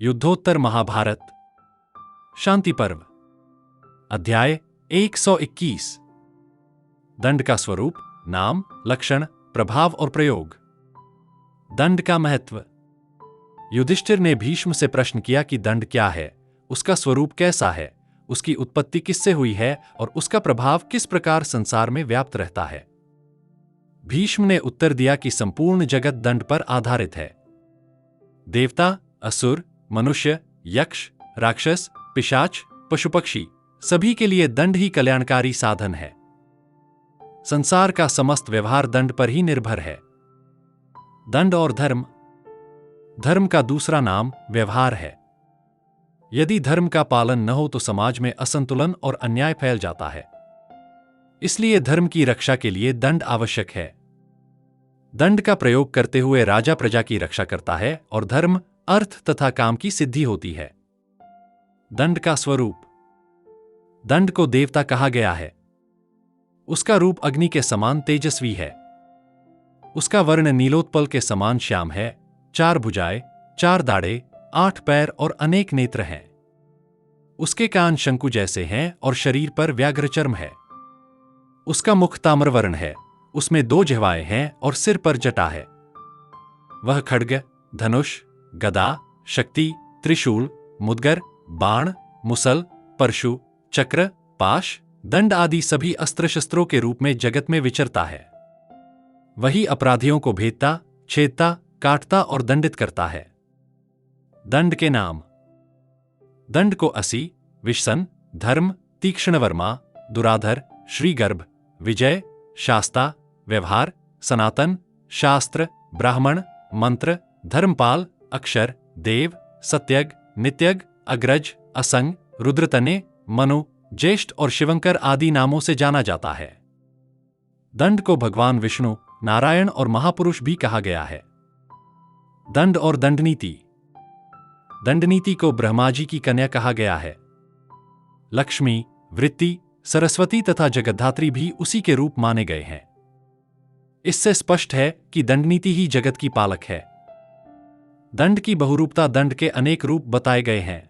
युद्धोत्तर महाभारत शांति पर्व अध्याय 121 दंड का स्वरूप, नाम, लक्षण, प्रभाव और प्रयोग। दंड का महत्व। युधिष्ठिर ने भीष्म से प्रश्न किया कि दंड क्या है, उसका स्वरूप कैसा है, उसकी उत्पत्ति किससे हुई है और उसका प्रभाव किस प्रकार संसार में व्याप्त रहता है। भीष्म ने उत्तर दिया कि संपूर्ण जगत दंड पर आधारित है। देवता, असुर, मनुष्य, यक्ष, राक्षस, पिशाच, पशु पक्षी सभी के लिए दंड ही कल्याणकारी साधन है। संसार का समस्त व्यवहार दंड पर ही निर्भर है। दंड और धर्म। धर्म का दूसरा नाम व्यवहार है। यदि धर्म का पालन न हो तो समाज में असंतुलन और अन्याय फैल जाता है। इसलिए धर्म की रक्षा के लिए दंड आवश्यक है। दंड का प्रयोग करते हुए राजा प्रजा की रक्षा करता है और धर्म, अर्थ तथा काम की सिद्धि होती है। दंड का स्वरूप। दंड को देवता कहा गया है। उसका रूप अग्नि के समान तेजस्वी है। उसका वर्ण नीलोत्पल के समान श्याम है। 4 भुजाएं, 4 दाढ़ें, 8 पैर और अनेक नेत्र हैं। उसके कान शंकु जैसे हैं और शरीर पर व्याघ्र चर्म है। उसका मुख ताम्रवर्ण है, उसमें 2 जिह्वाएं हैं और सिर पर जटा है। वह खड्ग, धनुष, गदा, शक्ति, त्रिशूल, मुद्गर, बाण, मुसल, परशु, चक्र, पाश, दंड आदि सभी अस्त्र शस्त्रों के रूप में जगत में विचरता है। वही अपराधियों को भेदता, छेदता, काटता और दंडित करता है। दंड के नाम। दंड को असी, विशन, धर्म, तीक्ष्णवर्मा, दुराधर, श्रीगर्भ, विजय, शास्ता, व्यवहार, सनातन, शास्त्र, ब्राह्मण, मंत्र, धर्मपाल, अक्षर, देव, सत्यग, नित्यग, अग्रज, असंग, रुद्रतने, मनु, ज्येष्ठ और शिवंकर आदि नामों से जाना जाता है। दंड को भगवान विष्णु, नारायण और महापुरुष भी कहा गया है। दंड और दंडनीति। दंडनीति को ब्रह्मा जी की कन्या कहा गया है। लक्ष्मी, वृत्ति, सरस्वती तथा जगद्धात्री भी उसी के रूप माने गए हैं। इससे स्पष्ट है कि दंडनीति ही जगत की पालक है। दंड की बहुरूपता। दंड के अनेक रूप बताए गए हैं।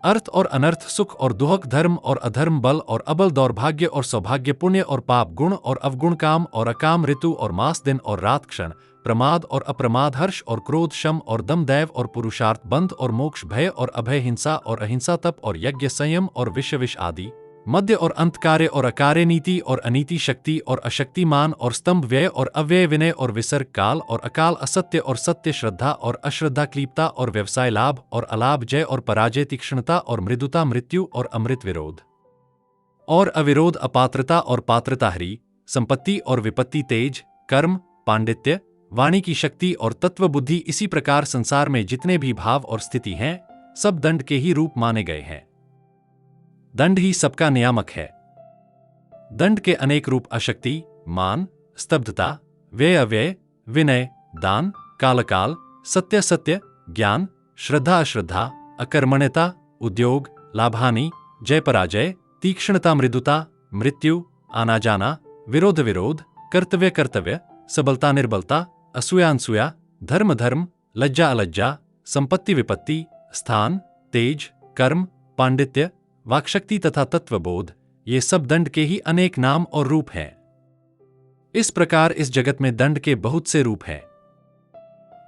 अर्थ और अनर्थ, सुख और दुहक, धर्म और अधर्म, बल और अबल, दौर्भाग्य और सौभाग्य, पुण्य और पाप, गुण और अवगुण, काम और अकाम, ऋतु और मास, दिन और रात, क्षण, प्रमाद और अप्रमाद, हर्ष और क्रोध, शम और दम, दैव और पुरुषार्थ, बंध और मोक्ष, भय और अभय, हिंसा और अहिंसा, तप और यज्ञ, संयम और विष आदि, मध्य और अंत, कार्य और अकार्य, नीति और अनीति, शक्ति और अशक्ति, मान और स्तंभ, व्यय और अव्यय, विनय और विसर्ग, काल और अकाल, असत्य और सत्य, श्रद्धा और अश्रद्धा, क्लीपता और व्यवसाय, लाभ और अलाभ, जय और पराजय, तीक्ष्णता और मृदुता, मृत्यु और अमृत, विरोध और अविरोध, अपात्रता और पात्रता, हरि, संपत्ति और विपत्ति, तेज, कर्म, पांडित्य, वाणी की शक्ति और तत्व बुद्धि। इसी प्रकार संसार में जितने भी भाव और स्थिति हैं, सब दंड के ही रूप माने गए हैं। दंड ही सबका नियामक है। दंड के अनेक रूप अशक्ति, मान, स्तब्धता, व्यय अव्यय, विनय, दान, कालकाल, सत्य सत्य, ज्ञान, श्रद्धा अश्रद्धा, अकर्मण्यता, उद्योग, लाभानि, जय पराजय, तीक्ष्णता, मृदुता, मृत्यु, आना जाना, विरोध विरोध, कर्तव्य कर्तव्य, सबलता निर्बलता, असूया अनसूया, धर्म धर्म, लज्जा अलज्जा, संपत्ति विपत्ति, स्थान, तेज, कर्म, पांडित्य, वाक्शक्ति तथा तत्वबोध, ये सब दंड के ही अनेक नाम और रूप हैं। इस प्रकार इस जगत में दंड के बहुत से रूप हैं।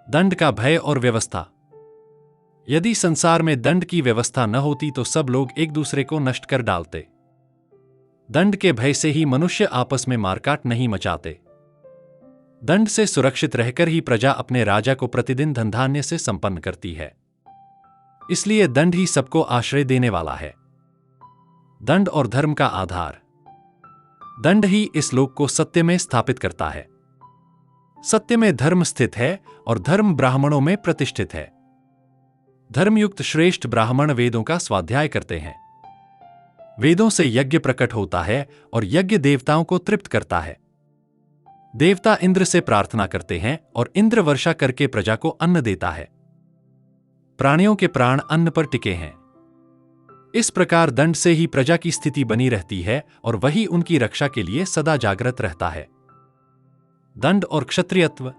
दंड का भय और व्यवस्था। यदि संसार में दंड की व्यवस्था न होती तो सब लोग एक दूसरे को नष्ट कर डालते। दंड के भय से ही मनुष्य आपस में मारकाट नहीं मचाते। दंड से सुरक्षित रहकर ही प्रजा अपने राजा को प्रतिदिन धन धान्य से संपन्न करती है। इसलिए दंड ही सबको आश्रय देने वाला है। दंड और धर्म का आधार। दंड ही इस लोक को सत्य में स्थापित करता है। सत्य में धर्म स्थित है और धर्म ब्राह्मणों में प्रतिष्ठित है। धर्मयुक्त श्रेष्ठ ब्राह्मण वेदों का स्वाध्याय करते हैं। वेदों से यज्ञ प्रकट होता है और यज्ञ देवताओं को तृप्त करता है। देवता इंद्र से प्रार्थना करते हैं और इंद्र वर्षा करके प्रजा को अन्न देता है। प्राणियों के प्राण अन्न पर टिके हैं। इस प्रकार दंड से ही प्रजा की स्थिति बनी रहती है और वही उनकी रक्षा के लिए सदा जागृत रहता है। दंड और क्षत्रियत्व।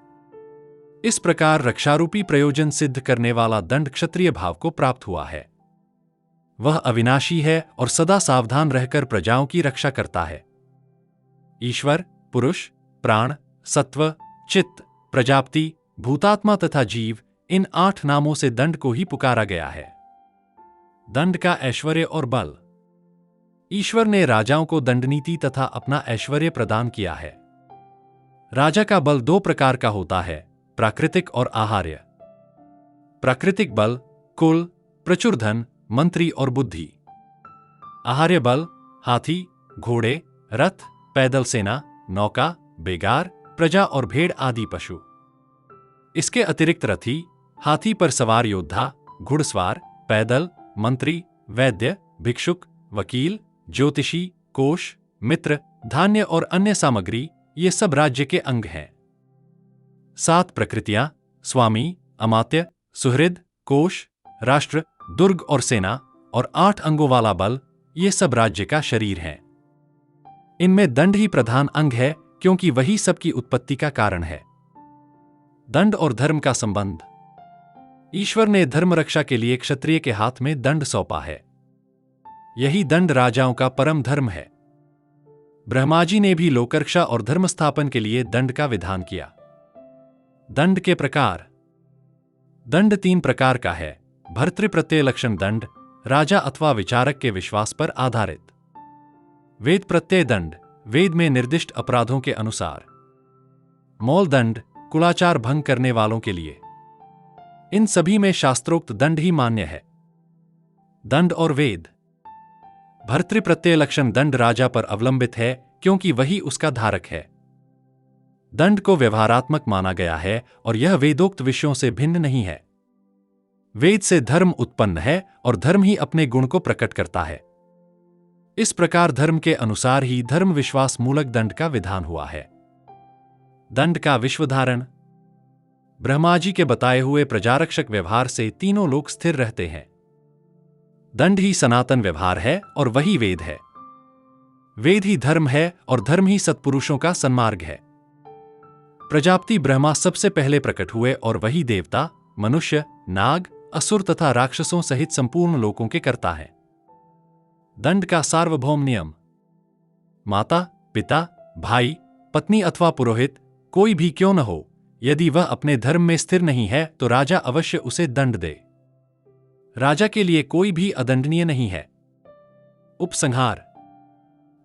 इस प्रकार रक्षारूपी प्रयोजन सिद्ध करने वाला दंड क्षत्रिय भाव को प्राप्त हुआ है। वह अविनाशी है और सदा सावधान रहकर प्रजाओं की रक्षा करता है। ईश्वर, पुरुष, प्राण, सत्व, चित्त, प्रजापति, भूतात्मा तथा जीव, इन 8 नामों से दंड को ही पुकारा गया है। दंड का ऐश्वर्य और बल। ईश्वर ने राजाओं को दंडनीति तथा अपना ऐश्वर्य प्रदान किया है। राजा का बल 2 प्रकार का होता है, प्राकृतिक और आहार्य। प्राकृतिक बल कुल, प्रचुर धन, मंत्री और बुद्धि। आहार्य बल हाथी, घोड़े, रथ, पैदल सेना, नौका, बेगार, प्रजा और भेड़ आदि पशु। इसके अतिरिक्त रथी, हाथी पर सवार योद्धा, घुड़सवार, पैदल, मंत्री, वैद्य, भिक्षुक, वकील, ज्योतिषी, कोष, मित्र, धान्य और अन्य सामग्री, ये सब राज्य के अंग हैं। 7 प्रकृतियां, स्वामी, अमात्य, सुहृद, कोष, राष्ट्र, दुर्ग और सेना, और 8 अंगों वाला बल, ये सब राज्य का शरीर हैं। इनमें दंड ही प्रधान अंग है, क्योंकि वही सबकी उत्पत्ति का कारण है। दंड और धर्म का संबंध। ईश्वर ने धर्म रक्षा के लिए क्षत्रिय के हाथ में दंड सौंपा है। यही दंड राजाओं का परम धर्म है। ब्रह्माजी ने भी लोकरक्षा और धर्म स्थापन के लिए दंड का विधान किया। दंड के प्रकार। दंड 3 प्रकार का है। भर्तृप्रत्यय लक्षण दंड, राजा अथवा विचारक के विश्वास पर आधारित। वेद प्रत्यय दंड, वेद में निर्दिष्ट अपराधों के अनुसार। मौल दंड, कुलाचार भंग करने वालों के लिए। इन सभी में शास्त्रोक्त दंड ही मान्य है। दंड और वेद। भर्तृप्रत्यय लक्षण दंड राजा पर अवलंबित है, क्योंकि वही उसका धारक है। दंड को व्यवहारात्मक माना गया है और यह वेदोक्त विषयों से भिन्न नहीं है। वेद से धर्म उत्पन्न है और धर्म ही अपने गुण को प्रकट करता है। इस प्रकार धर्म के अनुसार ही धर्म विश्वास मूलक दंड का विधान हुआ है। दंड का विश्वधारण। ब्रह्माजी के बताए हुए प्रजारक्षक व्यवहार से तीनों लोग स्थिर रहते हैं। दंड ही सनातन व्यवहार है और वही वेद है। वेद ही धर्म है और धर्म ही सत्पुरुषों का सन्मार्ग है। प्रजापति ब्रह्मा सबसे पहले प्रकट हुए और वही देवता, मनुष्य, नाग, असुर तथा राक्षसों सहित संपूर्ण लोकों के कर्ता है। दंड का सार्वभौम नियम। माता, पिता, भाई, पत्नी अथवा पुरोहित, कोई भी क्यों न हो, यदि वह अपने धर्म में स्थिर नहीं है तो राजा अवश्य उसे दंड दे। राजा के लिए कोई भी अदंडनीय नहीं है। उपसंहार।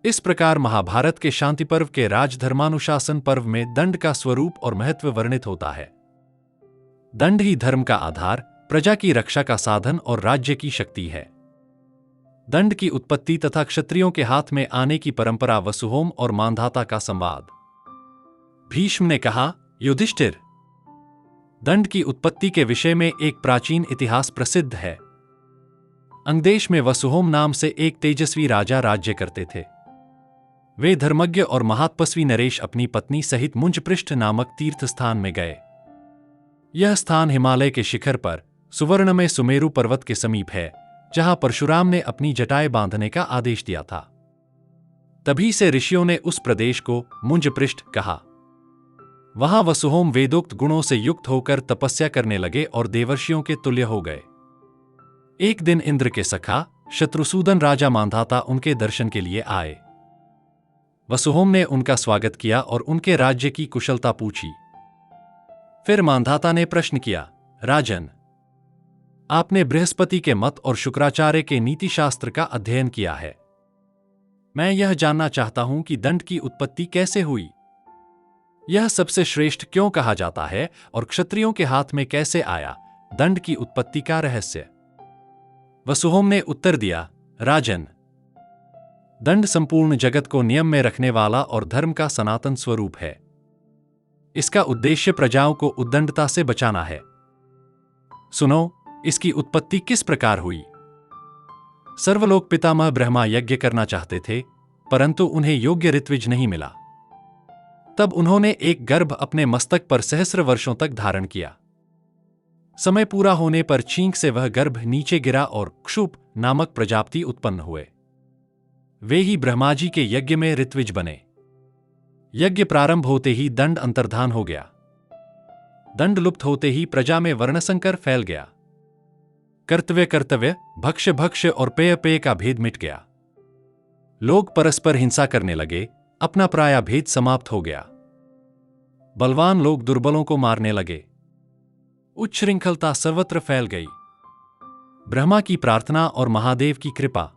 इस प्रकार महाभारत के शांति पर्व के राजधर्मानुशासन पर्व में दंड का स्वरूप और महत्व वर्णित होता है। दंड ही धर्म का आधार, प्रजा की रक्षा का साधन और राज्य की शक्ति है। दंड की उत्पत्ति तथा क्षत्रियों के हाथ में आने की परंपरा वसुहोम और मांधाता का संवाद। भीष्म ने कहा, युधिष्ठिर, दंड की उत्पत्ति के विषय में एक प्राचीन इतिहास प्रसिद्ध है। अंगदेश में वसुहोम नाम से एक तेजस्वी राजा राज्य करते थे। वे धर्मज्ञ और महातपस्वी नरेश अपनी पत्नी सहित मुंजपृष्ठ नामक तीर्थ स्थान में गए। यह स्थान हिमालय के शिखर पर सुवर्ण में सुमेरु पर्वत के समीप है, जहां परशुराम ने अपनी जटाएं बांधने का आदेश दिया था। तभी से ऋषियों ने उस प्रदेश को मुंजपृष्ठ कहा। वहां वसुहोम वेदोक्त गुणों से युक्त होकर तपस्या करने लगे और देवर्षियों के तुल्य हो गए। एक दिन इंद्र के सखा शत्रुसूदन राजा मांधाता उनके दर्शन के लिए आए। वसुहोम ने उनका स्वागत किया और उनके राज्य की कुशलता पूछी। फिर मांधाता ने प्रश्न किया, राजन, आपने बृहस्पति के मत और शुक्राचार्य के नीतिशास्त्र का अध्ययन किया है। मैं यह जानना चाहता हूं कि दंड की उत्पत्ति कैसे हुई। यह सबसे श्रेष्ठ क्यों कहा जाता है और क्षत्रियों के हाथ में कैसे आया, दंड की उत्पत्ति का रहस्य। वसुहोम ने उत्तर दिया, राजन, दंड संपूर्ण जगत को नियम में रखने वाला और धर्म का सनातन स्वरूप है। इसका उद्देश्य प्रजाओं को उद्दंडता से बचाना है। सुनो, इसकी उत्पत्ति किस प्रकार हुई। सर्वलोक पितामह ब्रह्मा यज्ञ करना चाहते थे, परंतु उन्हें योग्य ऋत्विज नहीं मिला। तब उन्होंने एक गर्भ अपने मस्तक पर सहस्र वर्षों तक धारण किया। समय पूरा होने पर छींक से वह गर्भ नीचे गिरा और क्षुप नामक प्रजापति उत्पन्न हुए। वे ही ब्रह्माजी के यज्ञ में ऋत्विज बने। यज्ञ प्रारंभ होते ही दंड अंतर्धान हो गया। दंड लुप्त होते ही प्रजा में वर्णसंकर फैल गया। कर्तव्य कर्तव्य, भक्ष्य भक्ष्य और पेय पेय का भेद मिट गया। लोग परस्पर हिंसा करने लगे, अपना पराया भेद समाप्त हो गया। बलवान लोग दुर्बलों को मारने लगे। उच्छृंखलता सर्वत्र फैल गई। ब्रह्मा की प्रार्थना और महादेव की कृपा।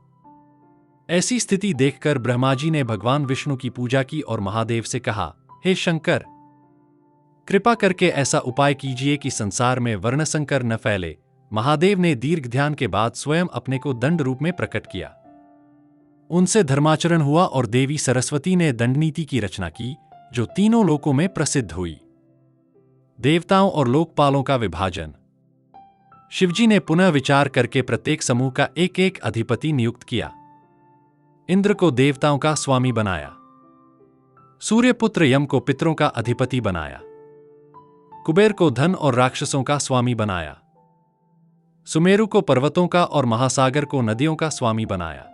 ऐसी स्थिति देखकर ब्रह्मा जी ने भगवान विष्णु की पूजा की और महादेव से कहा, हे शंकर, कृपा करके ऐसा उपाय कीजिए कि संसार में वर्णसंकर न फैले। महादेव ने दीर्घ ध्यान के बाद स्वयं अपने को दंड रूप में प्रकट किया। उनसे धर्माचरण हुआ और देवी सरस्वती ने दंडनीति की रचना की, जो तीनों लोकों में प्रसिद्ध हुई। देवताओं और लोकपालों का विभाजन। शिवजी ने पुनः विचार करके प्रत्येक समूह का एक एक अधिपति नियुक्त किया। इंद्र को देवताओं का स्वामी बनाया। सूर्यपुत्र यम को पितरों का अधिपति बनाया। कुबेर को धन और राक्षसों का स्वामी बनाया। सुमेरु को पर्वतों का और महासागर को नदियों का स्वामी बनाया।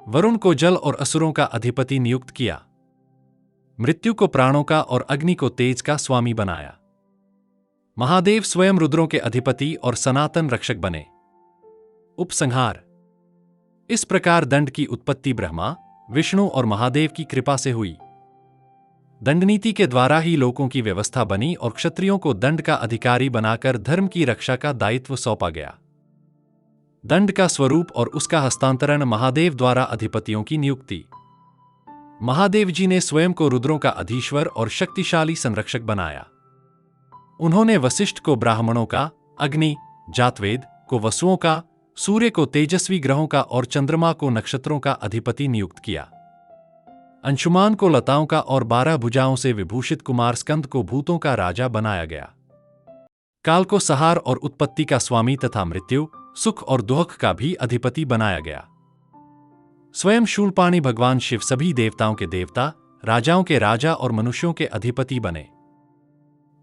वरुण को जल और असुरों का अधिपति नियुक्त किया। मृत्यु को प्राणों का और अग्नि को तेज का स्वामी बनाया। महादेव स्वयं रुद्रों के अधिपति और सनातन रक्षक बने। उपसंहार। इस प्रकार दंड की उत्पत्ति ब्रह्मा, विष्णु और महादेव की कृपा से हुई। दंडनीति के द्वारा ही लोकों की व्यवस्था बनी और क्षत्रियों को दंड का अधिकारी बनाकर धर्म की रक्षा का दायित्व सौंपा गया। दंड का स्वरूप और उसका हस्तांतरण महादेव द्वारा अधिपतियों की नियुक्ति। महादेव जी ने स्वयं को रुद्रों का अधीश्वर और शक्तिशाली संरक्षक बनाया। उन्होंने वशिष्ठ को ब्राह्मणों का, अग्नि, जातवेद को वसुओं का, सूर्य को तेजस्वी ग्रहों का और चंद्रमा को नक्षत्रों का अधिपति नियुक्त किया। अंशुमान को लताओं का और 12 भुजाओं से विभूषित कुमार स्कंद को भूतों का राजा बनाया गया। काल को संहार और उत्पत्ति का स्वामी तथा मृत्यु, सुख और दुख का भी अधिपति बनाया गया। स्वयं शूलपाणी भगवान शिव सभी देवताओं के देवता, राजाओं के राजा और मनुष्यों के अधिपति बने।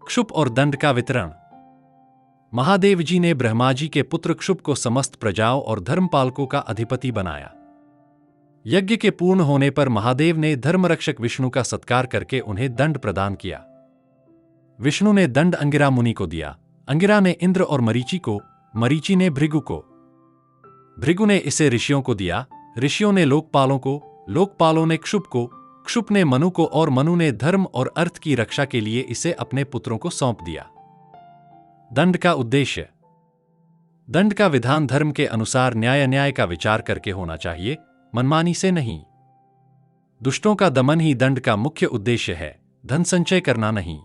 क्षुप और दंड का वितरण। महादेव जी ने ब्रह्मा जी के पुत्र क्षुप को समस्त प्रजाओं और धर्मपालकों का अधिपति बनाया। यज्ञ के पूर्ण होने पर महादेव ने धर्मरक्षक विष्णु का सत्कार करके उन्हें दंड प्रदान किया। विष्णु ने दंड अंगिरा मुनि को दिया। अंगिरा ने इंद्र और मरीचि को, मरीचि ने भृगु को, भृगु ने इसे ऋषियों को दिया। ऋषियों ने लोकपालों को, लोकपालों ने क्षुप को, क्षुप ने मनु को और मनु ने धर्म और अर्थ की रक्षा के लिए इसे अपने पुत्रों को सौंप दिया। दंड का उद्देश्य। दंड का विधान धर्म के अनुसार न्याय का विचार करके होना चाहिए, मनमानी से नहीं। दुष्टों का दमन ही दंड का मुख्य उद्देश्य है, धन संचय करना नहीं।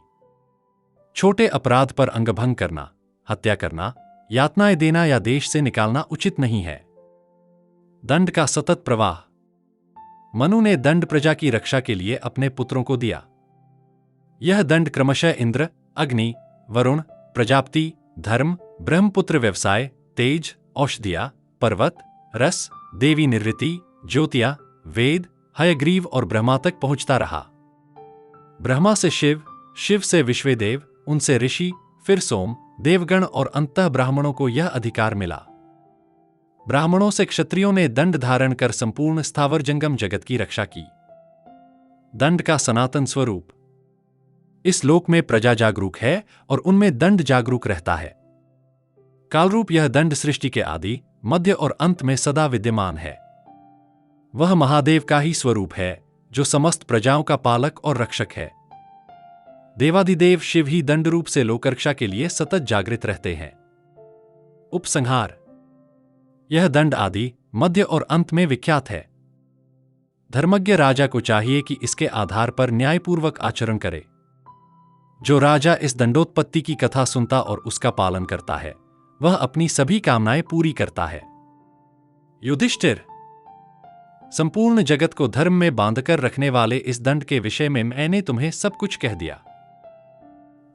छोटे अपराध पर अंगभंग करना, हत्या करना, यातनाएं देना या देश से निकालना उचित नहीं है। दंड का सतत प्रवाह। मनु ने दंड प्रजा की रक्षा के लिए अपने पुत्रों को दिया। यह दंड क्रमशः इंद्र, अग्नि, वरुण, प्रजापति, धर्म, ब्रह्मपुत्र व्यवसाय, तेज, औषधिया, पर्वत, रस, देवी निर्वृति, ज्योतिया, वेद, हयग्रीव और ब्रह्मा तक पहुंचता रहा। ब्रह्मा से शिव, शिव से विश्वेदेव, उनसे ऋषि, फिर सोम, देवगण और अंततः ब्राह्मणों को यह अधिकार मिला। ब्राह्मणों से क्षत्रियों ने दंड धारण कर संपूर्ण स्थावर जंगम जगत की रक्षा की। दंड का सनातन स्वरूप। इस लोक में प्रजा जागरूक है और उनमें दंड जागरूक रहता है। कालरूप यह दंड सृष्टि के आदि, मध्य और अंत में सदा विद्यमान है। वह महादेव का ही स्वरूप है, जो समस्त प्रजाओं का पालक और रक्षक है। देवाधिदेव शिव ही दंड रूप से लोकरक्षा के लिए सतत जागृत रहते हैं। उपसंहार। यह दंड आदि, मध्य और अंत में विख्यात है। धर्मज्ञ राजा को चाहिए कि इसके आधार पर न्यायपूर्वक आचरण करे। जो राजा इस दंडोत्पत्ति की कथा सुनता और उसका पालन करता है, वह अपनी सभी कामनाएं पूरी करता है। युधिष्ठिर। संपूर्ण जगत को धर्म में बांधकर रखने वाले इस दंड के विषय में मैंने तुम्हें सब कुछ कह दिया।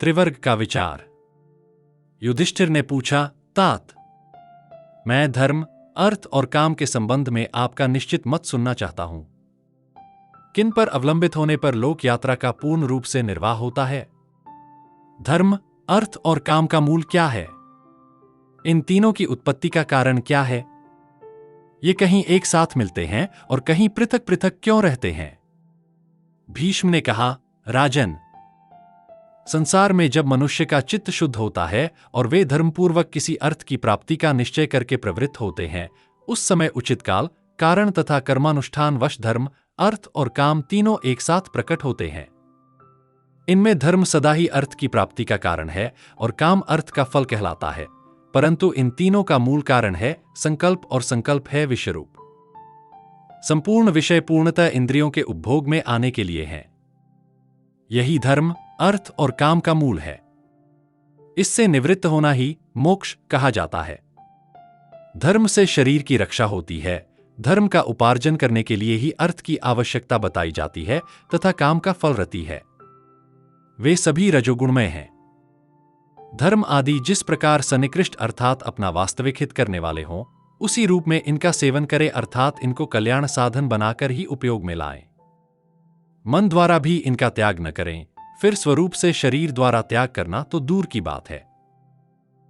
त्रिवर्ग का विचार। युधिष्ठिर ने पूछा, तात, मैं धर्म, अर्थ और काम के संबंध में आपका निश्चित मत सुनना चाहता हूं। किन पर अवलंबित होने पर लोक यात्रा का पूर्ण रूप से निर्वाह होता है? धर्म, अर्थ और काम का मूल क्या है? इन तीनों की उत्पत्ति का कारण क्या है? ये कहीं एक साथ मिलते हैं और कहीं पृथक पृथक क्यों रहते हैं? भीष्म ने कहा, राजन, संसार में जब मनुष्य का चित्त शुद्ध होता है और वे धर्मपूर्वक किसी अर्थ की प्राप्ति का निश्चय करके प्रवृत्त होते हैं, उस समय उचित काल, कारण तथा कर्मानुष्ठान वश धर्म, अर्थ और काम तीनों एक साथ प्रकट होते हैं। इनमें धर्म सदा ही अर्थ की प्राप्ति का कारण है और काम अर्थ का फल कहलाता है, परंतु इन तीनों का मूल कारण है संकल्प और संकल्प है विषयरूप। संपूर्ण विषय पूर्णतः इंद्रियों के उपभोग में आने के लिए हैं। यही धर्म, अर्थ और काम का मूल है। इससे निवृत्त होना ही मोक्ष कहा जाता है। धर्म से शरीर की रक्षा होती है। धर्म का उपार्जन करने के लिए ही अर्थ की आवश्यकता बताई जाती है तथा काम का फल रति है। वे सभी रजोगुणमय हैं। धर्म आदि जिस प्रकार सन्निकृष्ट अर्थात अपना वास्तविक हित करने वाले हों, उसी रूप में इनका सेवन करें अर्थात इनको कल्याण साधन बनाकर ही उपयोग में लाएं। मन द्वारा भी इनका त्याग न करें, फिर स्वरूप से शरीर द्वारा त्याग करना तो दूर की बात है।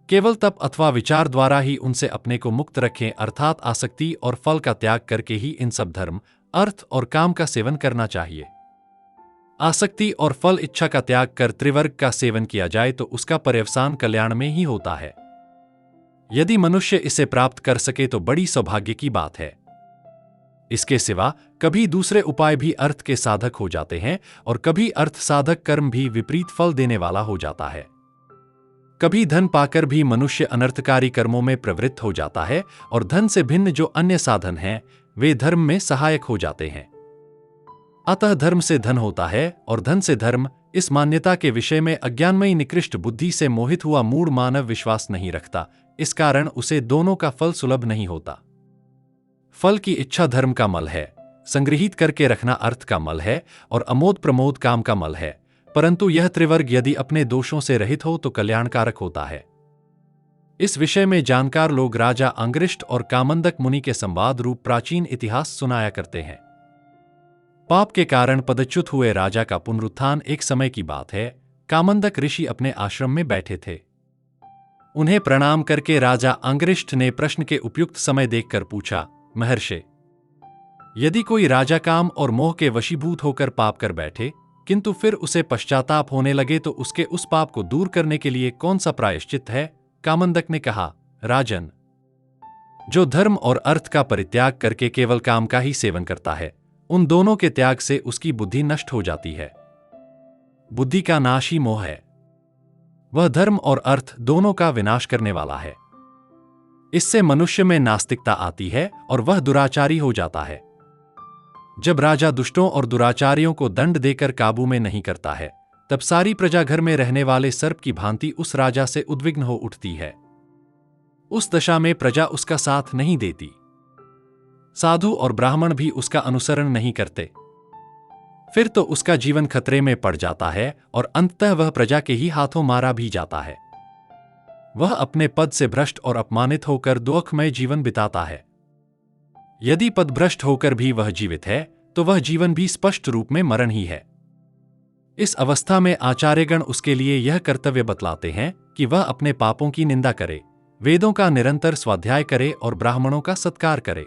केवल तप अथवा विचार द्वारा ही उनसे अपने को मुक्त रखें अर्थात आसक्ति और फल का त्याग करके ही इन सब धर्म, अर्थ और काम का सेवन करना चाहिए। आसक्ति और फल इच्छा का त्याग कर त्रिवर्ग का सेवन किया जाए तो उसका पर्यवसान कल्याण में ही होता है। यदि मनुष्य इसे प्राप्त कर सके तो बड़ी सौभाग्य की बात है। इसके सिवा कभी दूसरे उपाय भी अर्थ के साधक हो जाते हैं और कभी अर्थ साधक कर्म भी विपरीत फल देने वाला हो जाता है। कभी धन पाकर भी मनुष्य अनर्थकारी कर्मों में प्रवृत्त हो जाता है और धन से भिन्न जो अन्य साधन हैं वे धर्म में सहायक हो जाते हैं। अतः धर्म से धन होता है और धन से धर्म, इस मान्यता के विषय में अज्ञानमयी निकृष्ट बुद्धि से मोहित हुआ मूढ़ मानव विश्वास नहीं रखता। इस कारण उसे दोनों का फल सुलभ नहीं होता। फल की इच्छा धर्म का मल है, संग्रहित करके रखना अर्थ का मल है और अमोद प्रमोद काम का मल है, परंतु यह त्रिवर्ग यदि अपने दोषों से रहित हो तो कल्याणकारक होता है। इस विषय में जानकार लोग राजा अंगरिष्ठ और कामंदक मुनि के संवाद रूप प्राचीन इतिहास सुनाया करते हैं। पाप के कारण पदच्युत हुए राजा का पुनरुत्थान एक समय की बात है। कामंदक ऋषि अपने आश्रम में बैठे थे। उन्हें प्रणाम करके राजा अंगरिष्ठ ने प्रश्न के उपयुक्त समय देखकर पूछा, महर्षि, यदि कोई राजा काम और मोह के वशीभूत होकर पाप कर बैठे किंतु फिर उसे पश्चाताप होने लगे तो उसके उस पाप को दूर करने के लिए कौन सा प्रायश्चित है? कामंदक ने कहा, राजन, जो धर्म और अर्थ का परित्याग करके केवल काम का ही सेवन करता है, उन दोनों के त्याग से उसकी बुद्धि नष्ट हो जाती है। बुद्धि का नाश ही मोह है। वह धर्म और अर्थ दोनों का विनाश करने वाला है। इससे मनुष्य में नास्तिकता आती है और वह दुराचारी हो जाता है। जब राजा दुष्टों और दुराचारियों को दंड देकर काबू में नहीं करता है, तब सारी प्रजा घर में रहने वाले सर्प की भांति उस राजा से उद्विग्न हो उठती है। उस दशा में प्रजा उसका साथ नहीं देती। साधु और ब्राह्मण भी उसका अनुसरण नहीं करते। फिर तो उसका जीवन खतरे में पड़ जाता है और अंततः वह प्रजा के ही हाथों मारा भी जाता है। वह अपने पद से भ्रष्ट और अपमानित होकर दुखमय जीवन बिताता है। यदि पदभ्रष्ट होकर भी वह जीवित है तो वह जीवन भी स्पष्ट रूप में मरण ही है। इस अवस्था में आचार्यगण उसके लिए यह कर्तव्य बतलाते हैं कि वह अपने पापों की निंदा करे, वेदों का निरंतर स्वाध्याय करे और ब्राह्मणों का सत्कार करे।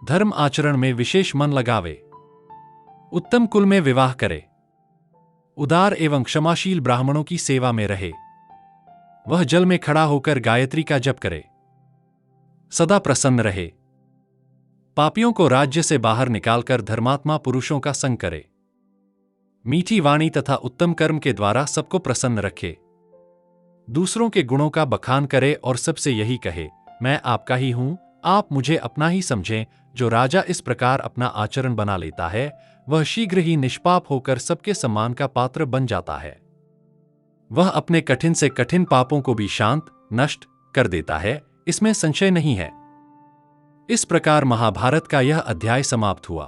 धर्म आचरण में विशेष मन लगावे, उत्तम कुल में विवाह करे, उदार एवं क्षमाशील ब्राह्मणों की सेवा में रहे। वह जल में खड़ा होकर गायत्री का जप करे, सदा प्रसन्न रहे। पापियों को राज्य से बाहर निकालकर धर्मात्मा पुरुषों का संग करे। मीठी वाणी तथा उत्तम कर्म के द्वारा सबको प्रसन्न रखे। दूसरों के गुणों का बखान करे और सबसे यही कहे, मैं आपका ही हूं, आप मुझे अपना ही समझें। जो राजा इस प्रकार अपना आचरण बना लेता है वह शीघ्र ही निष्पाप होकर सबके सम्मान का पात्र बन जाता है। वह अपने कठिन से कठिन पापों को भी शांत, नष्ट कर देता है, इसमें संशय नहीं है। इस प्रकार महाभारत का यह अध्याय समाप्त हुआ।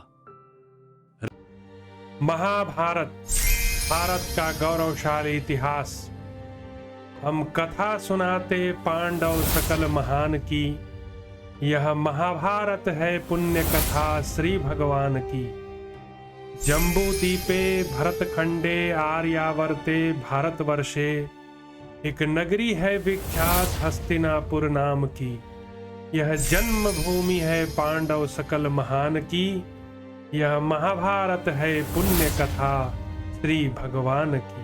महाभारत, भारत का गौरवशाली इतिहास। हम कथा सुनाते पांडव सकल महान की, यह महाभारत है पुण्य कथा श्री भगवान की। जम्बू दीपे भरतखंडे आर्यावर्ते भारतवर्षे, एक नगरी है विख्यात हस्तिनापुर नाम की। यह जन्मभूमि है पांडव सकल महान की। यह महाभारत है पुण्य कथा श्री भगवान की।